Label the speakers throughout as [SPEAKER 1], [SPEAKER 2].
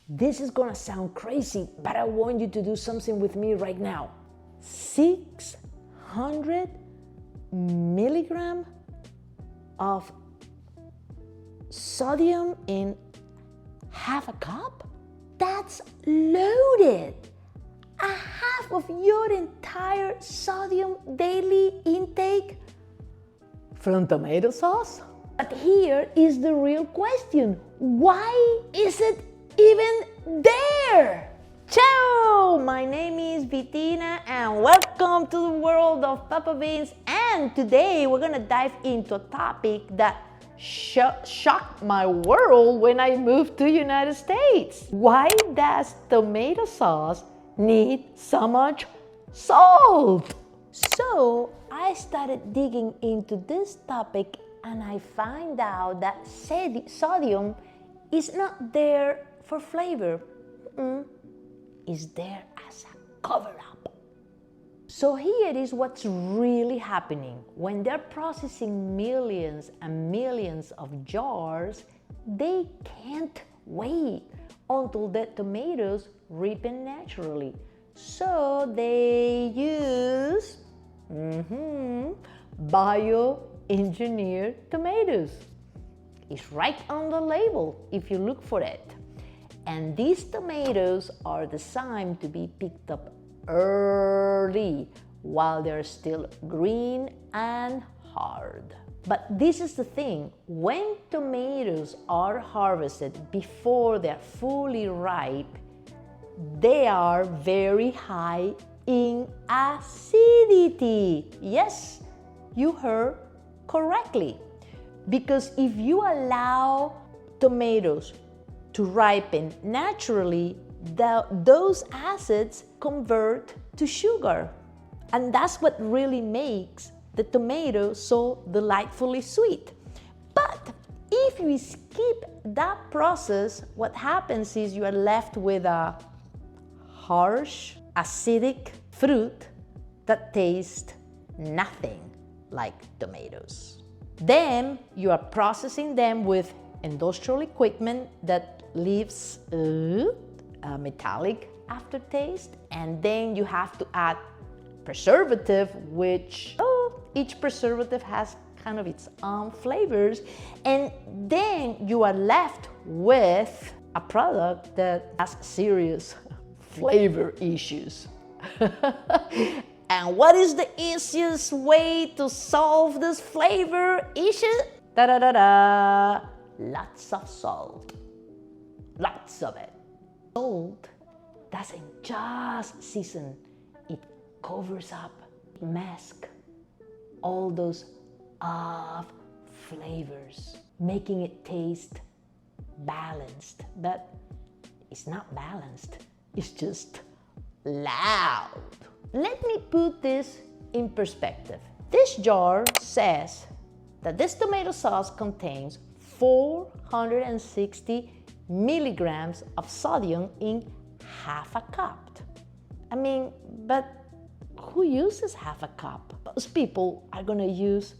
[SPEAKER 1] This is gonna sound crazy, but I want you to do something with me right now. 600 milligram of sodium in half a cup? That's loaded! A half of your entire sodium daily intake from tomato sauce? But here is the real question. Why is it even there? Ciao! My name is Vitina and welcome to the world of Papa Beans, and today we're gonna dive into a topic that shocked my world when I moved to United States. Why does tomato sauce need so much salt? So I started digging into this topic and I find out that sodium is not there for flavor. It's there as a cover-up. So here is what's really happening. When they're processing millions and millions of jars, they can't wait until the tomatoes ripen naturally. So they use bioengineered tomatoes. It's right on the label if you look for it. And these tomatoes are designed to be picked up early while they're still green and hard. But this is the thing, when tomatoes are harvested before they're fully ripe, they are very high in acidity. Yes, you heard correctly. Because if you allow tomatoes to ripen naturally, those acids convert to sugar. And that's what really makes the tomato so delightfully sweet. But if you skip that process, what happens is you are left with a harsh, acidic fruit that tastes nothing like tomatoes. Then you are processing them with industrial equipment that leaves a metallic aftertaste, and then you have to add preservative, which each preservative has kind of its own flavors, and then you are left with a product that has serious flavor issues. And what is the easiest way to solve this flavor issue? Da-da-da-da! Lots of salt. Lots of it. Salt doesn't just season, it covers up, masks all those off flavors, making it taste balanced. But it's not balanced, it's just loud. Let me put this in perspective. This jar says that this tomato sauce contains 460 milligrams of sodium in half a cup. I mean, but who uses half a cup? Most people are gonna use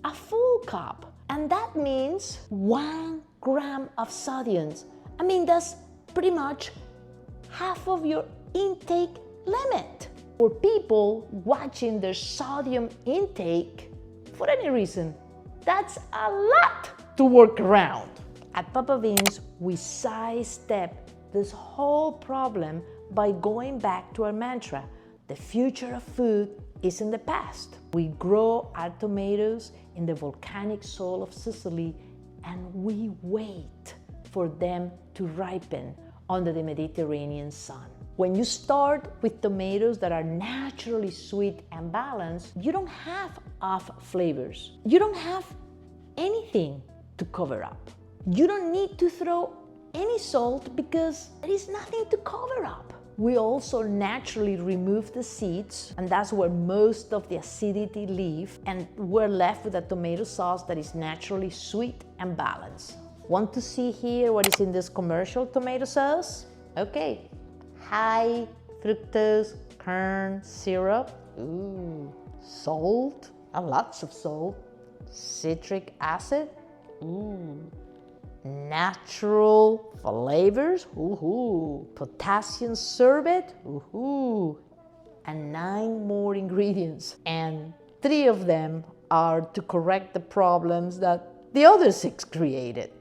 [SPEAKER 1] a full cup. And that means 1 gram of sodium. I mean, that's pretty much half of your intake limit. For people watching their sodium intake for any reason, that's a lot to work around. At Papa Beans, we sidestep this whole problem by going back to our mantra: the future of food is in the past. We grow our tomatoes in the volcanic soil of Sicily and we wait for them to ripen under the Mediterranean sun. When you start with tomatoes that are naturally sweet and balanced, you don't have off flavors. You don't have anything to cover up. You don't need to throw any salt because there is nothing to cover up. We also naturally remove the seeds, and that's where most of the acidity leaves, and we're left with a tomato sauce that is naturally sweet and balanced. Want to see here what is in this commercial tomato sauce? Okay. High fructose corn syrup, salt, lots of salt, citric acid, natural flavors, ooh, potassium sorbate, ooh, and 9 more ingredients. And 3 of them are to correct the problems that the other 6 created.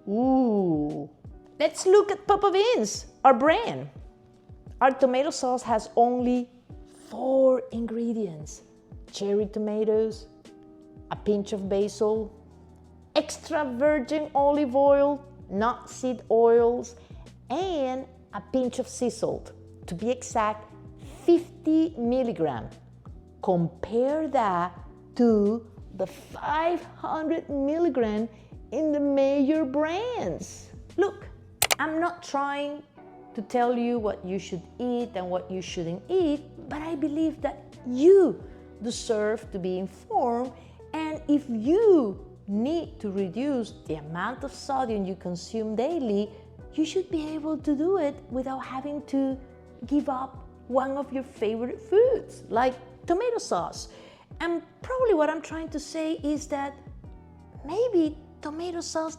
[SPEAKER 1] Ooh. Let's look at Papa Beans, our brand. Our tomato sauce has only 4 ingredients: cherry tomatoes, a pinch of basil, extra virgin olive oil, not seed oils, and a pinch of sea salt. To be exact, 50 milligrams. Compare that to the 500 milligrams in the major brands. Look, I'm not trying to tell you what you should eat and what you shouldn't eat, but I believe that you deserve to be informed, and if you need to reduce the amount of sodium you consume daily, you should be able to do it without having to give up one of your favorite foods, like tomato sauce. And probably what I'm trying to say is that maybe tomato sauce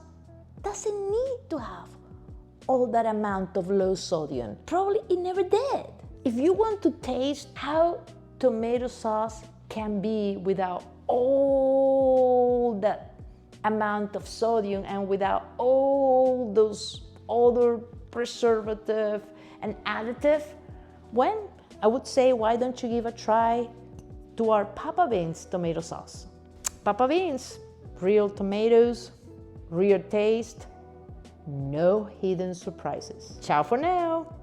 [SPEAKER 1] doesn't need to have all that amount of low sodium. Probably it never did. If you want to taste how tomato sauce can be without all that amount of sodium and without all those other preservative and additive, well, I would say, why don't you give a try to our Papa Beans tomato sauce. Papa Beans, real tomatoes, real taste, no hidden surprises. Ciao for now.